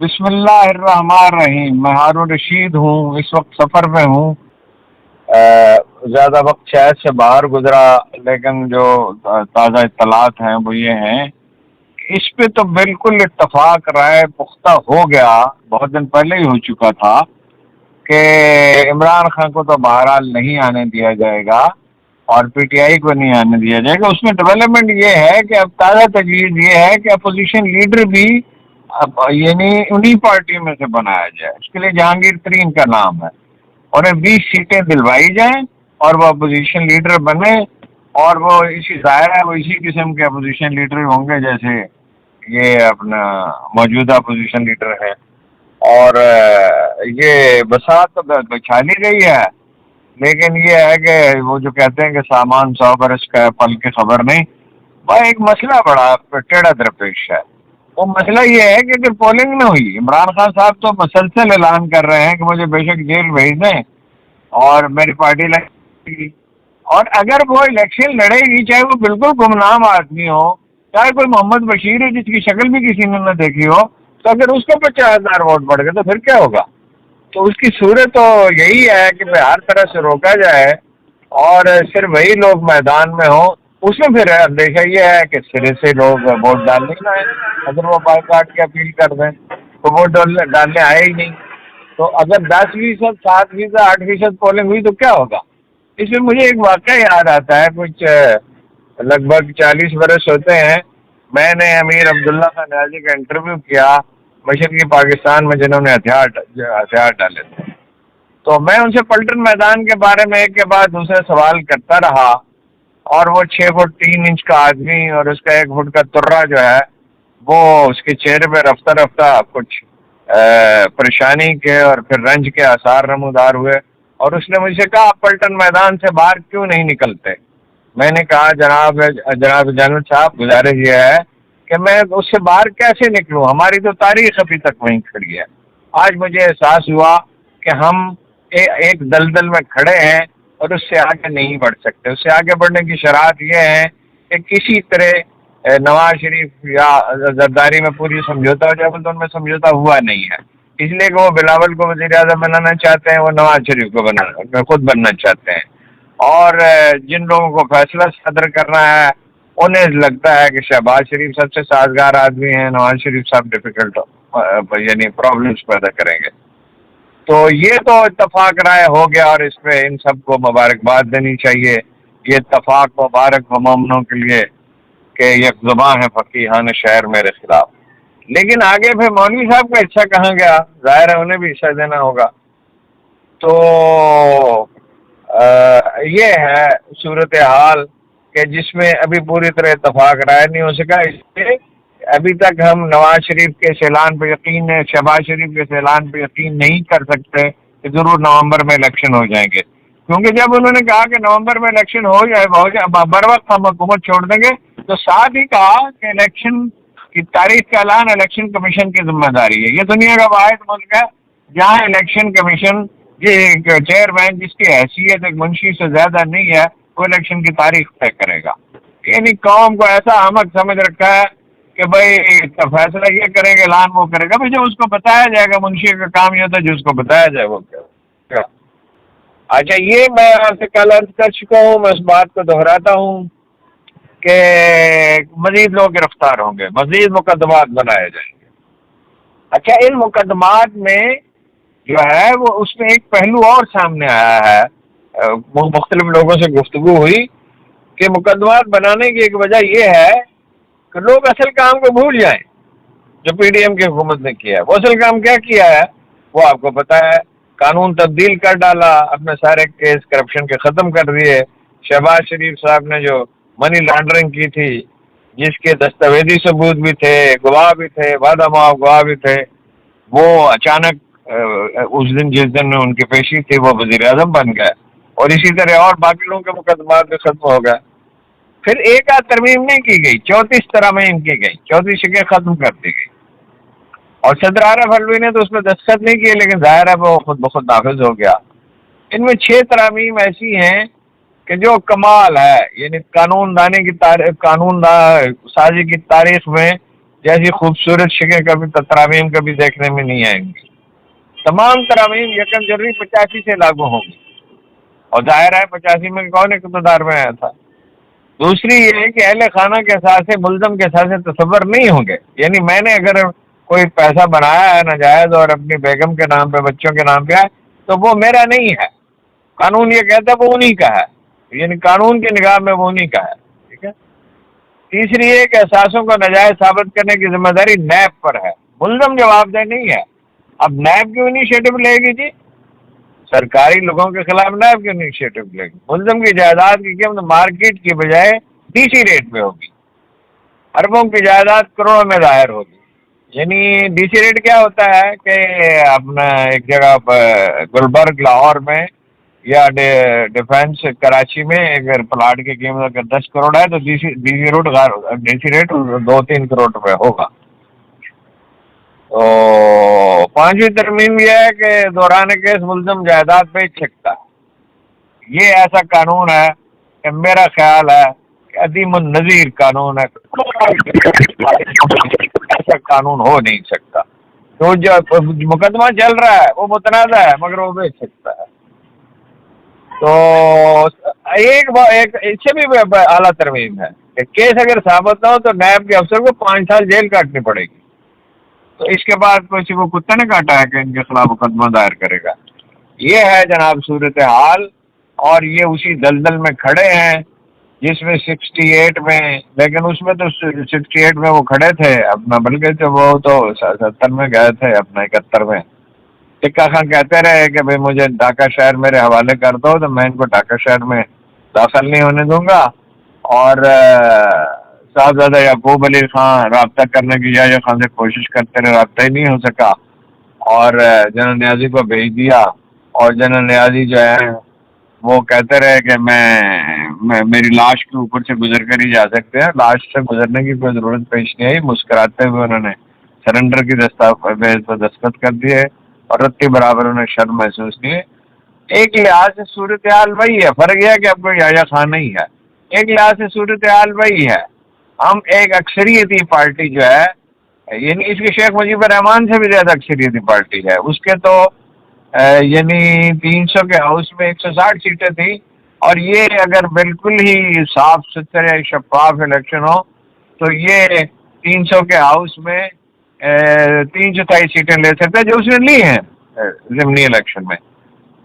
بسم اللہ الرحمن الرحیم۔ میں ہارون رشید ہوں، اس وقت سفر میں ہوں۔ زیادہ وقت شاید سے باہر گزرا، لیکن جو تازہ اطلاعات ہیں وہ یہ ہیں کہ اس پہ تو بالکل اتفاق رائے پختہ ہو گیا، بہت دن پہلے ہی ہو چکا تھا کہ عمران خان کو تو بہرحال نہیں آنے دیا جائے گا اور پی ٹی آئی کو نہیں آنے دیا جائے گا۔ اس میں ڈیولپمنٹ یہ ہے کہ اب تازہ تجویز یہ ہے کہ اپوزیشن لیڈر بھی یعنی انہی پارٹی میں سے بنایا جائے۔ اس کے لیے جہانگیر ترین کا نام ہے، انہیں 20 سیٹیں دلوائی جائیں اور وہ اپوزیشن لیڈر بنے، اور وہ اسی ظاہر ہے وہ اسی قسم کے اپوزیشن لیڈر ہوں گے جیسے یہ اپنا موجودہ اپوزیشن لیڈر ہے۔ اور یہ بساط تو بچھالی گئی ہے، لیکن یہ ہے کہ وہ جو کہتے ہیں کہ سامان 100 برس کا ہے پل کی خبر نہیں، وہ ایک مسئلہ بڑا ٹیڑھا درپیش ہے۔ وہ مسئلہ یہ ہے کہ اگر پولنگ نہ ہوئی، عمران خان صاحب تو مسلسل اعلان کر رہے ہیں کہ مجھے بے شک جیل بھیج دیں اور میری پارٹی لڑے گی، اور اگر وہ الیکشن لڑے گی چاہے وہ بالکل گمنام آدمی ہو، چاہے کوئی محمد بشیر ہے جس کی شکل بھی کسی نے نہ دیکھی ہو، تو اگر اس کو 50,000 ووٹ بڑھ گئے تو پھر کیا ہوگا؟ تو اس کی صورت تو یہی ہے کہ ہر طرح سے روکا جائے اور صرف وہی لوگ میدان میں ہوں۔ اس میں پھر اندیشہ یہ ہے کہ سرے سے لوگ ووٹ ڈالنے نہ آئے، اگر وہ بائیکاٹ کی اپیل کر دیں تو ووٹ ڈالنے آئے ہی نہیں۔ تو اگر 10%، 7%، 8% پولنگ ہوئی تو کیا ہوگا؟ اس میں مجھے ایک واقعہ یاد آتا ہے، کچھ لگ بھگ 40 برس ہوتے ہیں، میں نے امیر عبداللہ خان نیازی کا انٹرویو کیا مشرقی پاکستان میں جنہوں نے ہتھیار ڈالے تھے، تو میں ان سے پلٹن میدان کے بارے میں ایک کے بعد دوسرے سوال کرتا رہا، اور وہ 6 فٹ 3 انچ کا آدمی اور اس کا 1 فٹ کا ترا جو ہے وہ اس کے چہرے پہ رفتہ رفتہ کچھ پریشانی کے اور پھر رنج کے آثار نمودار ہوئے، اور اس نے مجھ سے کہا آپ پلٹن میدان سے باہر کیوں نہیں نکلتے؟ میں نے کہا جناب جنرل صاحب گزارش یہ ہے کہ میں اس سے باہر کیسے نکلوں، ہماری تو تاریخ ابھی تک وہیں کھڑی ہے۔ آج مجھے احساس ہوا کہ ہم ایک دلدل میں کھڑے ہیں اور اس سے آگے نہیں بڑھ سکتے۔ اس سے آگے بڑھنے کی شرائط یہ ہے کہ کسی طرح نواز شریف یا زرداری میں پوری سمجھوتا ہو جائے، تو ان میں سمجھوتا ہوا نہیں ہے، اس لیے کہ وہ بلاول کو وزیر اعظم بنانا چاہتے ہیں، وہ نواز شریف کو خود بننا چاہتے ہیں، اور جن لوگوں کو فیصلہ صدر کرنا ہے انہیں لگتا ہے کہ شہباز شریف سب سے سازگار آدمی ہیں، نواز شریف صاحب ڈیفیکلٹ یعنی پرابلمس پیدا کریں گے۔ تو یہ تو اتفاق رائے ہو گیا، اور اس پہ ان سب کو مبارکباد دینی چاہیے۔ یہ اتفاق مبارک ہو مومنوں کے لیے کہ یک زباں ہے فقیہان شہر میرے خلاف۔ لیکن آگے پھر مولوی صاحب کا حصہ کہاں گیا؟ ظاہر ہے انہیں بھی حصہ دینا ہوگا۔ تو یہ ہے صورتحال کہ جس میں ابھی پوری طرح اتفاق رائے نہیں ہو سکا، اس لیے ابھی تک ہم نواز شریف کے اعلان پہ یقین ہے، شہباز شریف کے اعلان پہ یقین نہیں کر سکتے کہ ضرور نومبر میں الیکشن ہو جائیں گے، کیونکہ جب انہوں نے کہا کہ نومبر میں الیکشن ہو جائے بر وقت ہم حکومت چھوڑ دیں گے، تو ساتھ ہی کہا کہ الیکشن کی تاریخ کا اعلان الیکشن کمیشن کی ذمہ داری ہے۔ یہ دنیا کا واحد ملک ہے جہاں الیکشن کمیشن یہ چیئرمین جس کی حیثیت ایک منشی سے زیادہ نہیں ہے، وہ الیکشن کی تاریخ طے کرے گا۔ یعنی قوم کو ایسا احمق سمجھ رکھا ہے کہ بھائی فیصلہ یہ کریں گے اعلان وہ کرے گا، بھائی جب اس کو بتایا جائے گا، منشی کا کام یہ ہوتا ہے جس کو بتایا جائے وہ کیا۔ اچھا، یہ میں آپ سے کل عرض کر چکا ہوں، میں اس بات کو دہراتا ہوں کہ مزید لوگ گرفتار ہوں گے، مزید مقدمات بنائے جائیں گے۔ اچھا، ان مقدمات میں جو ہے وہ اس میں ایک پہلو اور سامنے آیا ہے، مختلف لوگوں سے گفتگو ہوئی کہ مقدمات بنانے کی ایک وجہ یہ ہے کہ لوگ اصل کام کو بھول جائیں جو پی ڈی ایم کی حکومت نے کیا ہے۔ وہ اصل کام کیا کیا ہے وہ آپ کو پتا ہے، قانون تبدیل کر ڈالا، اپنے سارے کیس کرپشن کے ختم کر دیے۔ شہباز شریف صاحب نے جو منی لانڈرنگ کی تھی، جس کے دستاویزی ثبوت بھی تھے، گواہ بھی تھے، وعدہ معاف گواہ بھی تھے، وہ اچانک اس دن جس دن ان کی پیشی تھی وہ وزیر اعظم بن گئے، اور اسی طرح اور باقی لوگوں کے مقدمات بھی ختم ہو گئے۔ پھر ایک آدھ ترمیم نہیں کی گئی، 34 ترامیم کی گئی، 34 شکیں ختم کر دی گئی، اور صدر عارف الوی نے تو اس میں دستخط نہیں کیے، لیکن ظاہر ہے وہ خود بخود نافذ ہو گیا۔ ان میں 6 ترامیم ایسی ہیں کہ جو کمال ہے، یعنی قانون سازی کی تاریخ میں جیسی خوبصورت شکلیں کبھی ترامیم کبھی دیکھنے میں نہیں آئیں گی. تمام ترامیم یکم جنوری 85 سے لاگو ہوں گی، اور ظاہر ہے 85 میں کون اقتدار میں آیا تھا. دوسری یہ ہے کہ اہل خانہ کے ساتھ ملزم کے ساتھ تصور نہیں ہوں گے. یعنی میں نے اگر کوئی پیسہ بنایا ہے ناجائز اور اپنی بیگم کے نام پہ بچوں کے نام پہ ہے تو وہ میرا نہیں ہے. قانون یہ کہتا ہے وہ انہی کا ہے، یعنی قانون کی نگاہ میں وہ انہی کا ہے. ٹھیک ہے. تیسری یہ کہ اثاثوں کو ناجائز ثابت کرنے کی ذمہ داری نیب پر ہے، ملزم جواب دہ نہیں ہے. اب نیب کیوں انیشیٹو لے گی جی؟ سرکاری لوگوں کے خلاف نیب کیوں انیشیٹو لے گی؟ ملزم کی جائیداد کی قیمت مارکیٹ کی بجائے ڈی سی ریٹ پہ ہوگی. اربوں کی جائیداد کروڑوں میں ظاہر ہوگی. یعنی ڈی سی ریٹ کیا ہوتا ہے کہ اپنا ایک جگہ گلبرگ لاہور میں یا ڈیفینس کراچی میں اگر پلاٹ کی قیمت اگر 10 کروڑ ہے تو ڈی سی ریٹ 2-3 کروڑ روپے ہوگا. تو پانچویں ترمیم یہ ہے کہ دوران کیس ملزم جائیداد بیچ سکتا ہے. یہ ایسا قانون ہے کہ میرا خیال ہے کہ عدیم النظیر قانون ہے. ایسا قانون ہو نہیں سکتا. تو جو مقدمہ چل رہا ہے وہ متنازع ہے مگر وہ بیچ سکتا ہے. تو ایک اس سے بھی اعلیٰ ترمیم ہے کہ کیس اگر ثابت نہ ہو تو نیب کے افسر کو 5 سال جیل کاٹنی پڑے گی. تو اس کے بعد کسی کو کتا نے کاٹا ہے کہ ان کے خلاف مقدمہ دائر کرے گا. یہ ہے جناب صورتحال، اور یہ اسی دلدل میں کھڑے ہیں جس میں 68 میں، لیکن اس میں تو 68 میں وہ کھڑے تھے اپنا، بلکہ وہ تو 70 میں گئے تھے اپنا 71 میں. ٹکا خان کہتے رہے کہ بھئی مجھے ڈھاکہ شہر میرے حوالے کر دو تو میں ان کو ڈھاکہ شہر میں داخل نہیں ہونے دوں گا. اور صاحبزادہ یعقوب علی خان رابطہ کرنے کی یا خان سے کوشش کرتے رہے، رابطہ ہی نہیں ہو سکا، اور جنرل نیازی کو بھیج دیا. اور جنرل نیازی جو ہے وہ کہتے رہے کہ میں میری لاش کے اوپر سے گزر کر ہی جا سکتے ہیں. لاش سے گزرنے کی کوئی ضرورت پیش نہیں آئی. مسکراتے ہوئے انہوں نے سرنڈر کی دستاویز پر دستخط کر دیے اور رتی برابر انہیں شرم محسوس نہیں. ایک لحاظ سے صورتحال وہی ہے، فرق یہ ہے کہ اب کوئی یحییٰ خان نہیں ہے. ایک لحاظ سے صورتحال وہی ہے. ہم ایک اکثریتی پارٹی جو ہے، یعنی اس کے شیخ مجیب الرحمان سے بھی زیادہ اکثریتی پارٹی ہے. اس کے تو یعنی 300 کے ہاؤس میں 160 سیٹیں تھیں، اور یہ اگر بالکل ہی صاف ستھرے شفاف الیکشن ہو تو یہ 300 کے ہاؤس میں 3/4 سیٹیں لے سکتے جو اس نے لی ہیں ضمنی الیکشن میں.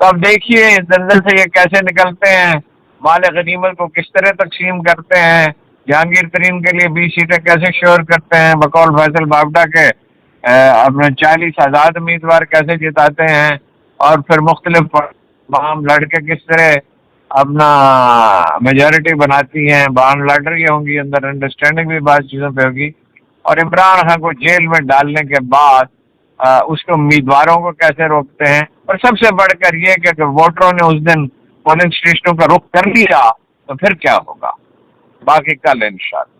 تو اب دیکھیے دلدل سے یہ کیسے نکلتے ہیں، مال غنیمت کو کس طرح تقسیم کرتے ہیں، جہانگیر ترین کے لیے 20 سیٹیں کیسے شور کرتے ہیں بقول فیصل بابڈا کے، اپنے 40 آزاد امیدوار کیسے جتاتے ہیں، اور پھر مختلف عوام لڑ کے کس طرح اپنا میجورٹی بناتی ہیں. بان لاٹری ہوں گی، اندر انڈرسٹینڈنگ بھی بعض چیزوں پہ ہوگی. اور عمران خان کو جیل میں ڈالنے کے بعد اس کے امیدواروں کو کیسے روکتے ہیں. اور سب سے بڑھ کر یہ کہ اگر ووٹروں نے اس دن پولنگ اسٹیشنوں کا رخ کر لیا تو پھر کیا ہوگا. باقی کل انشاءاللہ.